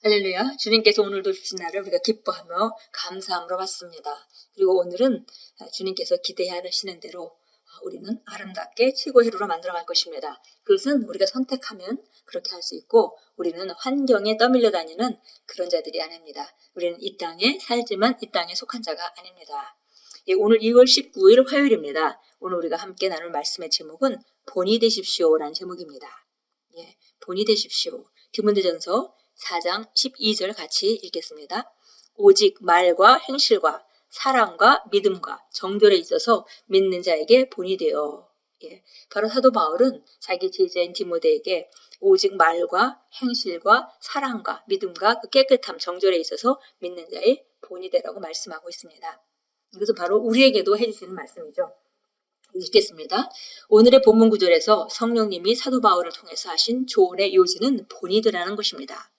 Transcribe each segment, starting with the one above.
할렐루야. 주님께서 오늘도 주신 날을 우리가 기뻐하며 감사함으로 받습니다. 그리고 오늘은 주님께서 기대하시는 대로 우리는 아름답게 최고의 하루로 만들어갈 것입니다. 그것은 우리가 선택하면 그렇게 할 수 있고, 우리는 환경에 떠밀려 다니는 그런 자들이 아닙니다. 우리는 이 땅에 살지만 이 땅에 속한 자가 아닙니다. 오늘 2월 19일 화요일입니다. 오늘 우리가 함께 나눌 말씀의 제목은 본이 되십시오라는 제목입니다. 본이 되십시오. 디모데전서 4장 12절 같이 읽겠습니다. 오직 말과 행실과 사랑과 믿음과 정결에 있어서 믿는 자에게 본이 되어. 바로 사도 바울은 자기 제자인 디모데에게 오직 말과 행실과 사랑과 믿음과 그 깨끗함, 정결에 있어서 믿는 자의 본이 되라고 말씀하고 있습니다. 이것은 바로 우리에게도 해주시는 말씀이죠. 읽겠습니다. 오늘의 본문 구절에서 성령님이 사도 바울을 통해서 하신 조언의 요지는 본이 되라는 것입니다.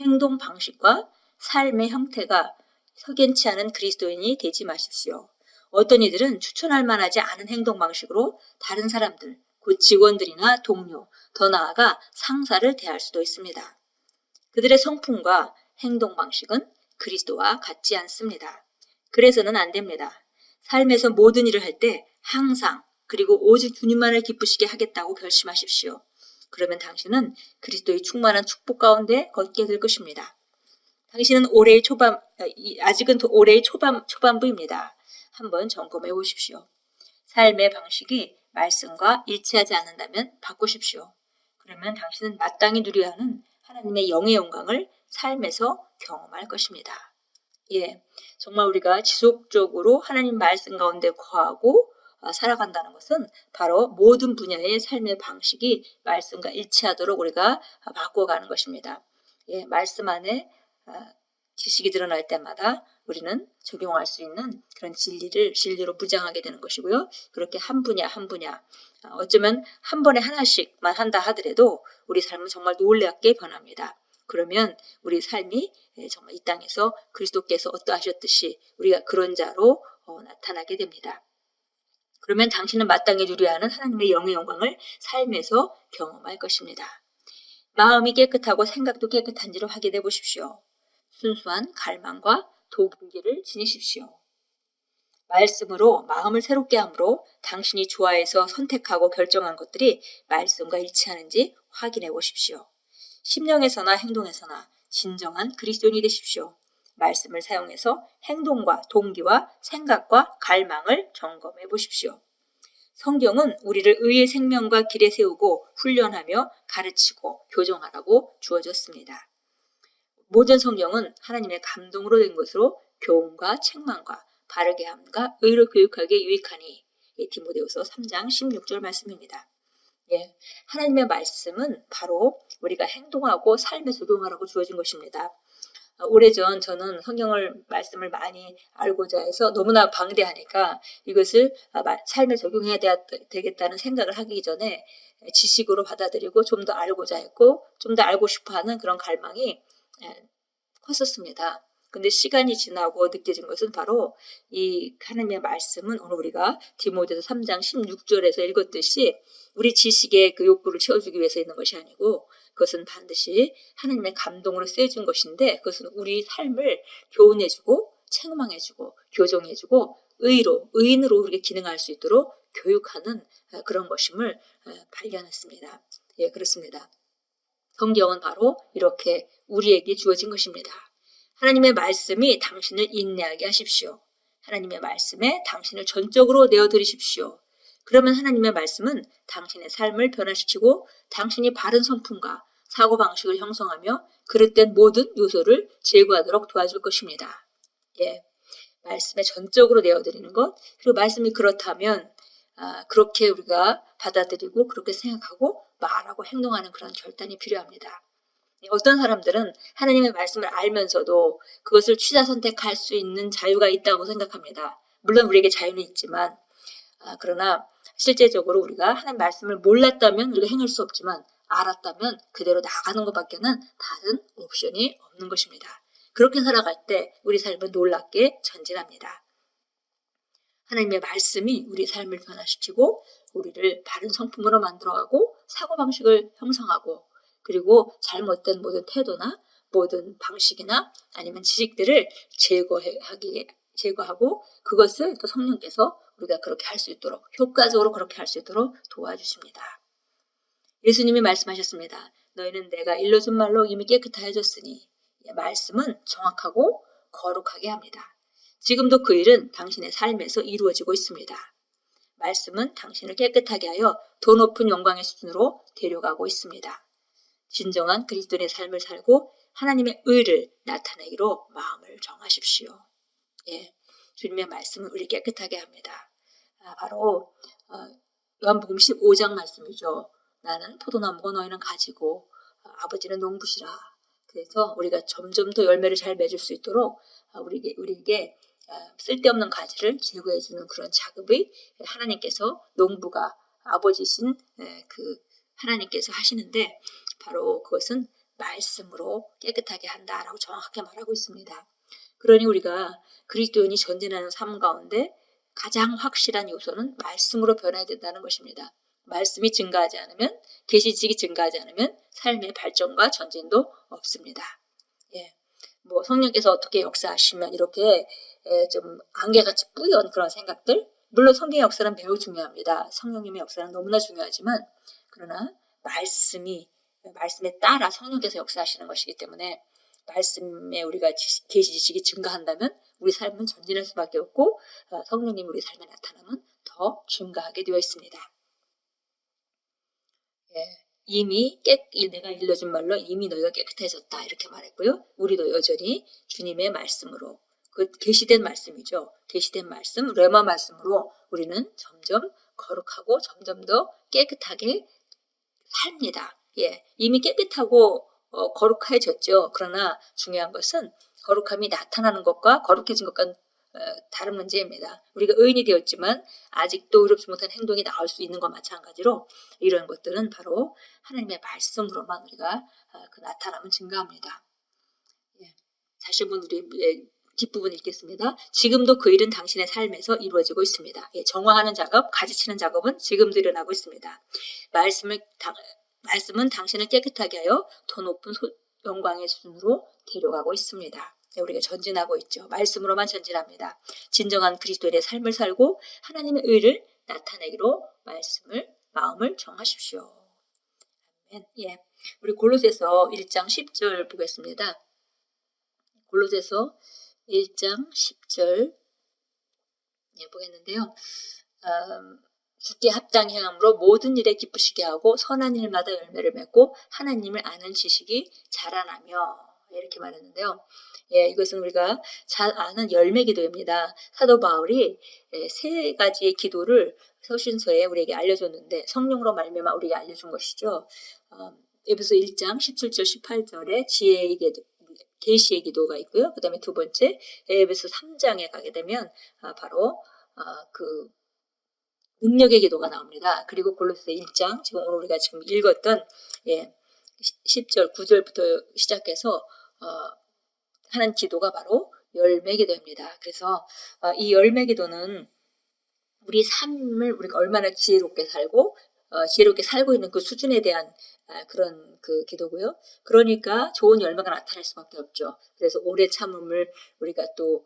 행동 방식과 삶의 형태가 석연치 않은 그리스도인이 되지 마십시오. 어떤 이들은 추천할 만하지 않은 행동 방식으로 다른 사람들, 곧 직원들이나 동료, 더 나아가 상사를 대할 수도 있습니다. 그들의 성품과 행동 방식은 그리스도와 같지 않습니다. 그래서는 안 됩니다. 삶에서 모든 일을 할 때 항상 그리고 오직 주님만을 기쁘시게 하겠다고 결심하십시오. 그러면 당신은 그리스도의 충만한 축복 가운데 걷게 될 것입니다. 당신은 아직은 올해의 초반부입니다. 한번 점검해 보십시오. 삶의 방식이 말씀과 일치하지 않는다면 바꾸십시오. 그러면 당신은 마땅히 누려야 하는 하나님의 영의 영광을 삶에서 경험할 것입니다. 정말 우리가 지속적으로 하나님 말씀 가운데 거하고 살아간다는 것은 바로 모든 분야의 삶의 방식이 말씀과 일치하도록 우리가 바꿔가는 것입니다. 말씀 안에 지식이 드러날 때마다 우리는 적용할 수 있는 그런 진리로 무장하게 되는 것이고요. 그렇게 한 분야 어쩌면 한 번에 하나씩만 한다 하더라도 우리 삶은 정말 놀랍게 변합니다. 그러면 우리 삶이 정말 이 땅에서 그리스도께서 어떠하셨듯이 우리가 그런 자로 나타나게 됩니다. 그러면 당신은 마땅히 누려야 하는 하나님의 영의 영광을 삶에서 경험할 것입니다. 마음이 깨끗하고 생각도 깨끗한지를 확인해 보십시오. 순수한 갈망과 동기를 지니십시오. 말씀으로 마음을 새롭게 함으로 당신이 좋아해서 선택하고 결정한 것들이 말씀과 일치하는지 확인해 보십시오. 심령에서나 행동에서나 진정한 그리스도인이 되십시오. 말씀을 사용해서 행동과 동기와 생각과 갈망을 점검해 보십시오. 성경은 우리를 의의 생명과 길에 세우고 훈련하며 가르치고 교정하라고 주어졌습니다. 모든 성경은 하나님의 감동으로 된 것으로 교훈과 책망과 바르게 함과 의로 교육하기에 유익하니. 디모데후서 3장 16절 말씀입니다. 하나님의 말씀은 바로 우리가 행동하고 삶에 적용하라고 주어진 것입니다. 오래전 저는 성경을 말씀을 많이 알고자 해서 너무나 방대하니까 이것을 삶에 적용해야 되겠다는 생각을 하기 전에 지식으로 받아들이고 좀 더 알고자 했고 좀 더 알고 싶어하는 그런 갈망이 컸었습니다. 근데 시간이 지나고 느껴진 것은 바로 이 하나님의 말씀은 오늘 우리가 디모데서 3장 16절에서 읽었듯이 우리 지식의 그 욕구를 채워주기 위해서 있는 것이 아니고 그것은 반드시 하나님의 감동으로 쓰여진 것인데 그것은 우리 삶을 교훈해주고 책망해주고 교정해주고 의인으로 우리가 기능할 수 있도록 교육하는 그런 것임을 발견했습니다. 그렇습니다. 성경은 바로 이렇게 우리에게 주어진 것입니다. 하나님의 말씀이 당신을 인내하게 하십시오. 하나님의 말씀에 당신을 전적으로 내어드리십시오. 그러면 하나님의 말씀은 당신의 삶을 변화시키고 당신이 바른 성품과 사고방식을 형성하며 그릇된 모든 요소를 제거하도록 도와줄 것입니다. 말씀에 전적으로 내어드리는 것, 그리고 말씀이 그렇다면 그렇게 우리가 받아들이고 그렇게 생각하고 말하고 행동하는 그런 결단이 필요합니다. 어떤 사람들은 하나님의 말씀을 알면서도 그것을 취사 선택할 수 있는 자유가 있다고 생각합니다. 물론 우리에게 자유는 있지만 그러나 실제적으로 우리가 하나님의 말씀을 몰랐다면 우리가 행할 수 없지만 알았다면 그대로 나가는 것밖에는 다른 옵션이 없는 것입니다. 그렇게 살아갈 때 우리 삶은 놀랍게 전진합니다. 하나님의 말씀이 우리 삶을 변화시키고 우리를 바른 성품으로 만들어가고 사고방식을 형성하고 그리고 잘못된 모든 태도나 모든 방식이나 아니면 지식들을 제거하고 그것을 또 성령께서 우리가 그렇게 할 수 있도록 효과적으로 그렇게 할 수 있도록 도와주십니다. 예수님이 말씀하셨습니다. 너희는 내가 일러준 말로 이미 깨끗하여졌으니 말씀은 정확하고 거룩하게 합니다. 지금도 그 일은 당신의 삶에서 이루어지고 있습니다. 말씀은 당신을 깨끗하게 하여 더 높은 영광의 수준으로 데려가고 있습니다. 진정한 그리스도인의 삶을 살고 하나님의 의를 나타내기로 마음을 정하십시오. 예, 주님의 말씀은 우리 깨끗하게 합니다. 바로 요한복음 15장 말씀이죠. 나는 포도나무고 너희는 가지고 아버지는 농부시라. 그래서 우리가 점점 더 열매를 잘 맺을 수 있도록 우리에게 쓸데없는 가지를 제거해주는 그런 작업이 하나님께서 농부가 아버지신 그 하나님께서 하시는데 바로 그것은 말씀으로 깨끗하게 한다라고 정확하게 말하고 있습니다. 그러니 우리가 그리스도인이 전진하는 삶 가운데 가장 확실한 요소는 말씀으로 변해야 된다는 것입니다. 말씀이 증가하지 않으면 계시지식이 증가하지 않으면 삶의 발전과 전진도 없습니다. 예, 뭐 성령께서 어떻게 역사하시면 이렇게 좀 안개같이 뿌연 그런 생각들 물론 성경의 역사는 매우 중요합니다. 성령님의 역사는 너무나 중요하지만 그러나 말씀에 따라 성령께서 역사하시는 것이기 때문에 말씀에 우리가 계시 지식이 증가한다면 우리 삶은 전진할 수밖에 없고 성령님 우리 삶에 나타나면 더 증가하게 되어 있습니다. 예, 이미 내가 일러준 말로 이미 너희가 깨끗해졌다 이렇게 말했고요. 우리도 여전히 주님의 말씀으로 그 계시된 말씀이죠. 계시된 말씀, 레마 말씀으로 우리는 점점 거룩하고 점점 더 깨끗하게 삽니다. 예, 이미 깨끗하고 거룩해졌죠. 그러나 중요한 것은 거룩함이 나타나는 것과 거룩해진 것과 다른 문제입니다. 우리가 의인이 되었지만 아직도 의롭지 못한 행동이 나올 수 있는 것과 마찬가지로 이런 것들은 바로 하나님의 말씀으로만 우리가 그 나타남은 증가합니다. 예, 다시 한번 우리 뒷부분 읽겠습니다. 지금도 그 일은 당신의 삶에서 이루어지고 있습니다. 예, 정화하는 작업, 가지치는 작업은 지금도 일어나고 있습니다. 말씀은 당신을 깨끗하게 하여 더 높은 영광의 수준으로 데려가고 있습니다. 우리가 전진하고 있죠. 말씀으로만 전진합니다. 진정한 그리스도인의 삶을 살고 하나님의 의를 나타내기로 마음을 정하십시오. 아멘. 예, 우리 골로새서 1장 10절 보겠습니다. 골로새서 1장 10절 보겠는데요. 주께 합당히 행함으로 모든 일에 기쁘시게 하고 선한 일마다 열매를 맺고 하나님을 아는 지식이 자라나며 이렇게 말했는데요. 예, 이것은 우리가 잘 아는 열매 기도입니다. 사도 바울이 3가지의 기도를 서신서에 우리에게 알려줬는데 성령으로 말미암아 우리에게 알려준 것이죠. 에베소 1장 17절 18절에 지혜의 기도, 계시의 기도가 있고요. 그 다음에 두 번째 에베소 3장에 가게 되면 바로 그 능력의 기도가 나옵니다. 그리고 골로새 1장 지금 오늘 우리가 지금 읽었던 10절 9절부터 시작해서 하는 기도가 바로 열매 기도입니다. 그래서 이 열매 기도는 우리 삶을 우리가 얼마나 지혜롭게 살고 있는 그 수준에 대한 그런 그 기도고요. 그러니까 좋은 열매가 나타날 수밖에 없죠. 그래서 오래 참음을 우리가 또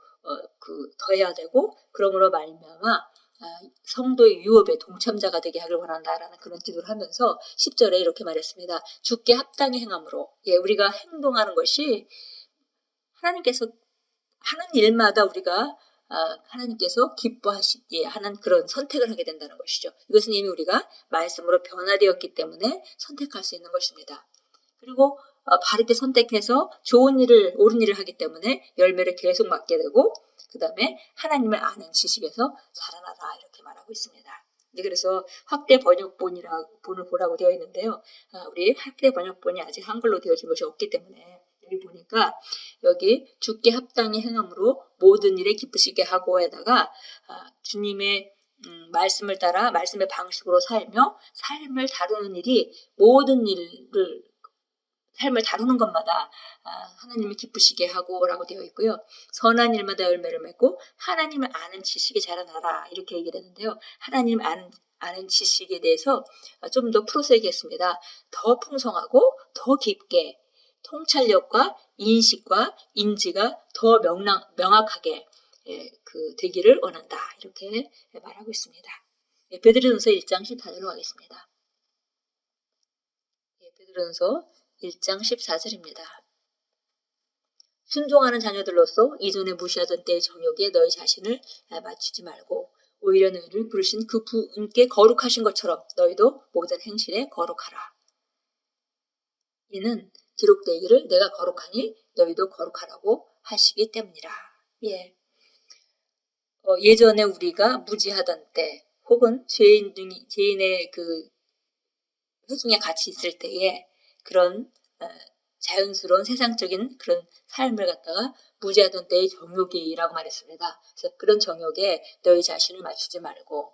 더해야 되고 그러므로 말미암아 성도의 유업에 동참자가 되게 하길 원한다라는 그런 기도를 하면서 10절에 이렇게 말했습니다. 주께 합당히 행함으로 우리가 행동하는 것이 하나님께서 하는 일마다 우리가 하나님께서 기뻐하시기에 하는 그런 선택을 하게 된다는 것이죠. 이것은 이미 우리가 말씀으로 변화되었기 때문에 선택할 수 있는 것입니다. 그리고 바르게 선택해서 좋은 일을 옳은 일을 하기 때문에 열매를 계속 맞게 되고 그 다음에 하나님을 아는 지식에서 자라나라 이렇게 말하고 있습니다. 그래서 확대 번역본을 보라고 되어 있는데요. 우리 확대 번역본이 아직 한글로 되어진 것이 없기 때문에 여기 보니까 여기 주께 합당히 행함으로 모든 일에 기쁘시게 하고에다가 주님의 말씀을 따라 말씀의 방식으로 살며 삶을 다루는 일이 모든 일을 삶을 다루는 것마다 하나님을 기쁘시게 하고라고 되어 있고요. 선한 일마다 열매를 맺고 하나님을 아는 지식이 자라나라 이렇게 얘기를 했는데요. 하나님을 아는 지식에 대해서 좀 더 풀어서 얘기했습니다. 더 풍성하고 더 깊게 통찰력과 인식과 인지가 더 명확하게 되기를 원한다. 이렇게 말하고 있습니다. 베드로전서 1장 14절로 가겠습니다. 베드로전서 1장 14절입니다. 순종하는 자녀들로서 이전에 무시하던 때의 정욕에 너희 자신을 맞추지 말고 오히려 너희를 부르신 그 분께 거룩하신 것처럼 너희도 모든 행실에 거룩하라. 이는 기록되기를 내가 거룩하니 너희도 거룩하라고 하시기 때문이라. 예전에 우리가 무지하던 때 혹은 죄인의 그 회중에 같이 있을 때에 그런 자연스러운 세상적인 그런 삶을 갖다가 무지하던 때의 정욕이라고 말했습니다. 그래서 그런 정욕에 너희 자신을 맞추지 말고,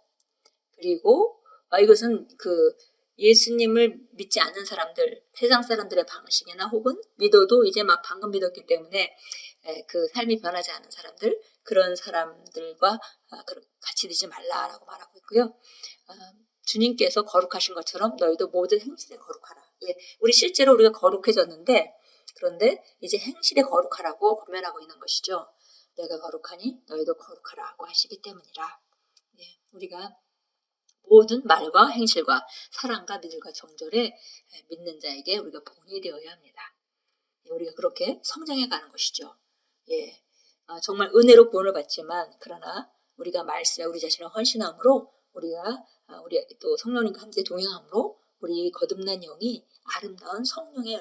그리고 이것은 그 예수님을 믿지 않는 사람들, 세상 사람들의 방식이나 혹은 믿어도 이제 막 방금 믿었기 때문에 그 삶이 변하지 않은 사람들, 그런 사람들과 같이 되지 말라라고 말하고 있고요. 주님께서 거룩하신 것처럼 너희도 모든 행실에 거룩하라. 우리 실제로 우리가 거룩해졌는데, 그런데 이제 행실에 거룩하라고 권면하고 있는 것이죠. 내가 거룩하니 너희도 거룩하라고 하시기 때문이라. 우리가 모든 말과 행실과 사랑과 믿음과 정절에 믿는 자에게 우리가 본이 되어야 합니다. 우리가 그렇게 성장해 가는 것이죠. 정말 은혜로 구원을 받지만, 그러나 우리가 말세 우리 자신을 헌신함으로 우리가 우리 또 성령님과 함께 동행함으로 우리 거듭난 영이 아름다운 성령의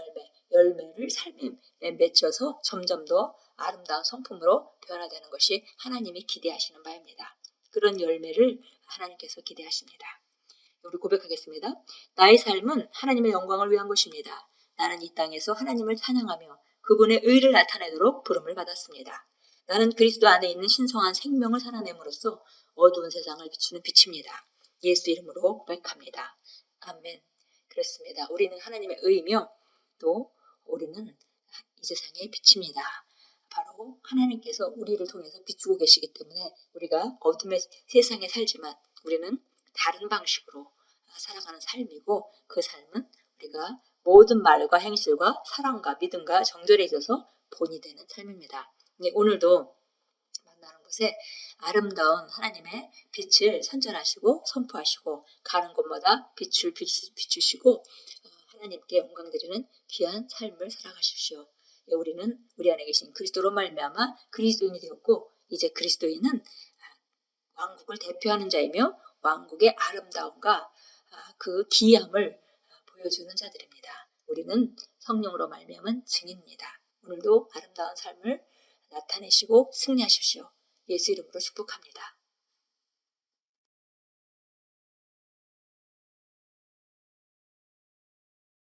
열매를 삶에 맺혀서 점점 더 아름다운 성품으로 변화되는 것이 하나님이 기대하시는 바입니다. 그런 열매를 하나님께서 기대하십니다. 우리 고백하겠습니다. 나의 삶은 하나님의 영광을 위한 것입니다. 나는 이 땅에서 하나님을 찬양하며 그분의 의를 나타내도록 부름을 받았습니다. 나는 그리스도 안에 있는 신성한 생명을 살아냄으로써 어두운 세상을 비추는 빛입니다. 예수 이름으로 고백합니다. 아멘. 그렇습니다. 우리는 하나님의 의이며 또 우리는 이 세상의 빛입니다. 바로 하나님께서 우리를 통해서 비추고 계시기 때문에 우리가 어둠의 세상에 살지만 우리는 다른 방식으로 살아가는 삶이고, 그 삶은 우리가 모든 말과 행실과 사랑과 믿음과 정절에 있어서 본이 되는 삶입니다. 오늘도 만나는 곳에 아름다운 하나님의 빛을 선전하시고 선포하시고 가는 곳마다 빛을 비추시고 하나님께 영광 드리는 귀한 삶을 살아가십시오. 우리는 우리 안에 계신 그리스도로 말미암아 그리스도인이 되었고, 이제 그리스도인은 왕국을 대표하는 자이며 왕국의 아름다움과 그 기이함을 보여주는 자들입니다. 우리는 성령으로 말미암은 증인입니다. 오늘도 아름다운 삶을 나타내시고 승리하십시오. 예수 이름으로 축복합니다.